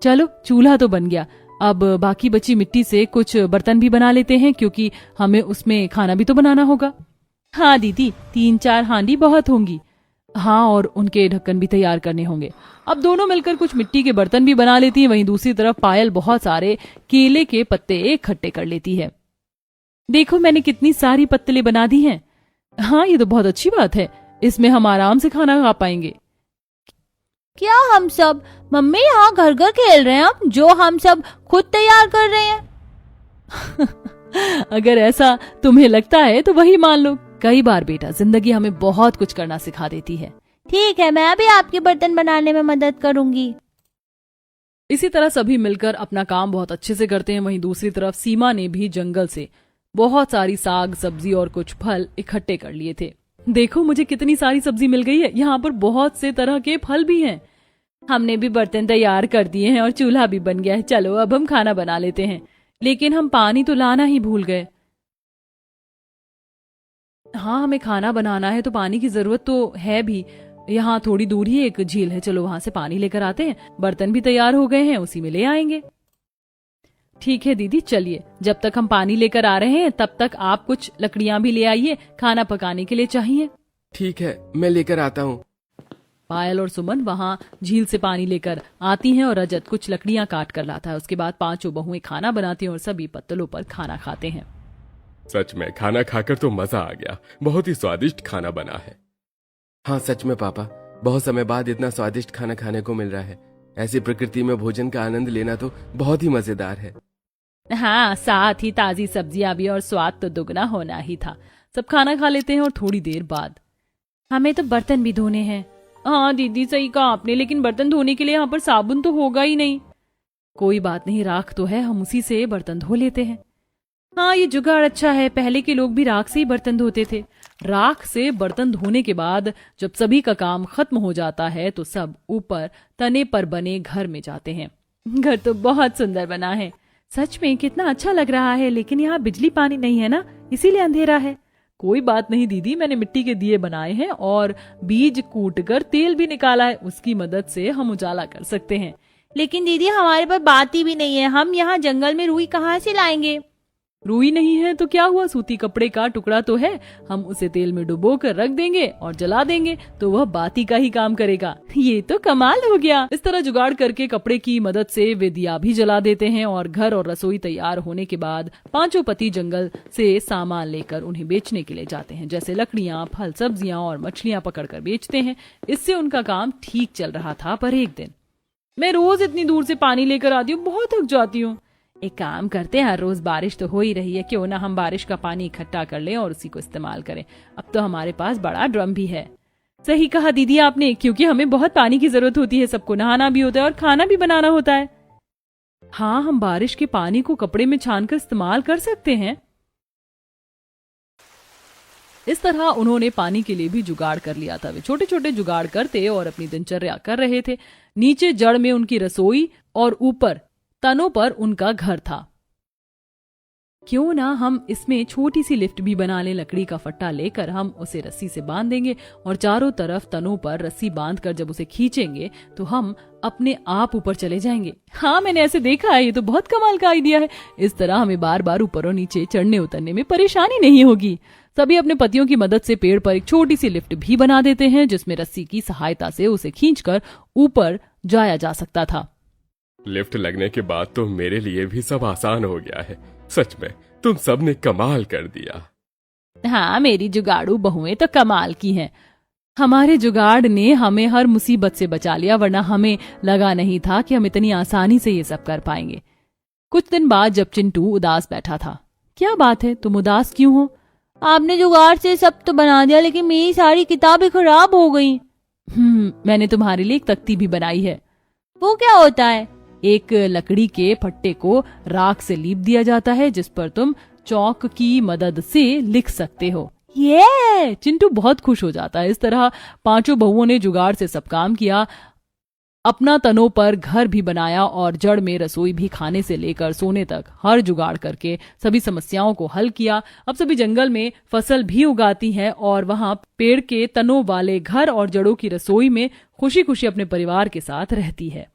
चलो चूल्हा तो बन गया, अब बाकी बची मिट्टी से कुछ बर्तन भी बना लेते हैं, क्योंकि हमें उसमें खाना भी तो बनाना होगा। हाँ दीदी, 3-4 हांडी बहुत होंगी। हाँ, और उनके ढक्कन भी तैयार करने होंगे। अब दोनों मिलकर कुछ मिट्टी के बर्तन भी बना लेती हैं। वहीं दूसरी तरफ पायल बहुत सारे केले के पत्ते इकट्ठे कर लेती है। देखो मैंने कितनी सारी पत्तलें बना दी हैं। हाँ, ये तो बहुत अच्छी बात है, इसमें हम आराम से खाना खा पाएंगे। क्या हम सब मम्मी यहाँ घर घर खेल रहे हैं अब, जो हम सब खुद तैयार कर रहे हैं? अगर ऐसा तुम्हें लगता है तो वही मान लो। कई बार बेटा, जिंदगी हमें बहुत कुछ करना सिखा देती है। ठीक है, मैं भी आपके बर्तन बनाने में मदद करूंगी। इसी तरह सभी मिलकर अपना काम बहुत अच्छे से करते हैं। वहीं दूसरी तरफ सीमा ने भी जंगल से बहुत सारी साग सब्जी और कुछ फल इकट्ठे कर लिए थे। देखो मुझे कितनी सारी सब्जी मिल गई है, यहाँ पर बहुत से तरह के फल भी हैं। हमने भी बर्तन तैयार कर दिए हैं और चूल्हा भी बन गया है। चलो अब हम खाना बना लेते हैं, लेकिन हम पानी तो लाना ही भूल गए। हाँ, हमें खाना बनाना है तो पानी की जरूरत तो है भी। यहाँ थोड़ी दूर ही एक झील है, चलो वहां से पानी लेकर आते हैं। बर्तन भी तैयार हो गए हैं, उसी में ले आएंगे। ठीक है दीदी, चलिए, जब तक हम पानी लेकर आ रहे हैं तब तक आप कुछ लकड़ियां भी ले आइए, खाना पकाने के लिए चाहिए। ठीक है, मैं लेकर आता हूँ। पायल और सुमन वहां झील से पानी लेकर आती हैं और रजत कुछ लकड़ियां काट कर लाता है। उसके बाद पांचों बहुएं खाना बनाती हैं और सभी पत्तलों पर खाना खाते हैं। सच में खाना खाकर तो मजा आ गया, बहुत ही स्वादिष्ट खाना बना है। हाँ सच में पापा, बहुत समय बाद इतना स्वादिष्ट खाना खाने को मिल रहा है। ऐसी प्रकृति में भोजन का आनंद लेना तो बहुत ही मजेदार है। हाँ, साथ ही ताजी सब्जियां भी और स्वाद तो दुगना होना ही था। सब खाना खा लेते हैं और थोड़ी देर बाद हमें तो बर्तन भी धोने हैं। हाँ दीदी, सही कहा आपने, लेकिन बर्तन धोने के लिए यहाँ पर साबुन तो होगा ही नहीं। कोई बात नहीं, राख तो है, हम उसी से बर्तन धो लेते हैं। हाँ, ये जुगाड़ अच्छा है, पहले के लोग भी राख से ही बर्तन धोते थे। राख से बर्तन धोने के बाद जब सभी का काम खत्म हो जाता है तो सब ऊपर तने पर बने घर में जाते हैं। घर तो बहुत सुंदर बना है, सच में कितना अच्छा लग रहा है, लेकिन यहाँ बिजली पानी नहीं है ना, इसीलिए अंधेरा है। कोई बात नहीं दीदी, मैंने मिट्टी के दिए बनाए हैं और बीज कूटकर तेल भी निकाला है, उसकी मदद से हम उजाला कर सकते हैं। लेकिन दीदी हमारे पास बाती भी नहीं है, हम यहाँ जंगल में रुई कहाँ से लाएंगे? रुई नहीं है तो क्या हुआ, सूती कपड़े का टुकड़ा तो है, हम उसे तेल में डुबो कर रख देंगे और जला देंगे तो वह बाती का ही काम करेगा। ये तो कमाल हो गया। इस तरह जुगाड़ करके कपड़े की मदद से वे दिया भी जला देते हैं और घर और रसोई तैयार होने के बाद पांचों पति जंगल से सामान लेकर उन्हें बेचने के लिए जाते हैं, जैसे लकड़ियां, फल, सब्जियां और मछलियां पकड़कर बेचते हैं। इससे उनका काम ठीक चल रहा था, पर एक दिन, मैं रोज इतनी दूर से पानी लेकर आती हूँ, बहुत थक जाती हूँ। एक काम करते हैं, हर रोज बारिश तो हो ही रही है, क्यों ना हम बारिश का पानी इकट्ठा कर लें और उसी को इस्तेमाल करें। अब तो हमारे पास बड़ा ड्रम भी है। सही कहा दीदी आपने, क्योंकि हमें बहुत पानी की जरूरत होती है, सबको नहाना भी होता है और खाना भी बनाना होता है। हाँ, हम बारिश के पानी को कपड़े में छानकर इस्तेमाल कर सकते हैं। इस तरह उन्होंने पानी के लिए भी जुगाड़ कर लिया था। वे छोटे छोटे जुगाड़ करते और अपनी दिनचर्या कर रहे थे। नीचे जड़ में उनकी रसोई और ऊपर तनों पर उनका घर था। क्यों ना हम इसमें छोटी सी लिफ्ट भी बना लें। लकड़ी का फट्टा लेकर हम उसे रस्सी से बांध देंगे और चारों तरफ तनों पर रस्सी बांधकर जब उसे खींचेंगे तो हम अपने आप ऊपर चले जाएंगे। हाँ, मैंने ऐसे देखा है, ये तो बहुत कमाल का आइडिया है। इस तरह हमें बार बार ऊपर और नीचे चढ़ने उतरने में परेशानी नहीं होगी। सभी अपने पतियों की मदद से पेड़ पर एक छोटी सी लिफ्ट भी बना देते हैं, जिसमें रस्सी की सहायता से उसे खींचकर ऊपर जाया जा सकता था। लिफ्ट लगने के बाद तो मेरे लिए भी सब आसान हो गया है। सच में तुम सब ने कमाल कर दिया। हाँ, मेरी जुगाड़ू बहुएं तो कमाल की हैं। हमारे जुगाड़ ने हमें हर मुसीबत से बचा लिया, वरना हमें लगा नहीं था कि हम इतनी आसानी से ये सब कर पाएंगे। कुछ दिन बाद जब चिंटू उदास बैठा था। क्या बात है, तुम उदास क्यों हो? आपने जुगाड़ से सब तो बना दिया, लेकिन मेरी सारी किताबें खराब हो गई। मैंने तुम्हारे लिए एक तख्ती भी बनाई है। वो क्या होता है? एक लकड़ी के फट्टे को राख से लीप दिया जाता है, जिस पर तुम चौक की मदद से लिख सकते हो। ये चिंटू बहुत खुश हो जाता है। इस तरह पांचों बहुओं ने जुगाड़ से सब काम किया, अपना तनों पर घर भी बनाया और जड़ में रसोई भी, खाने से लेकर सोने तक हर जुगाड़ करके सभी समस्याओं को हल किया। अब सभी जंगल में फसल भी उगाती हैं और वहां पेड़ के तनों वाले घर और जड़ों की रसोई में खुशी खुशी अपने परिवार के साथ रहती है।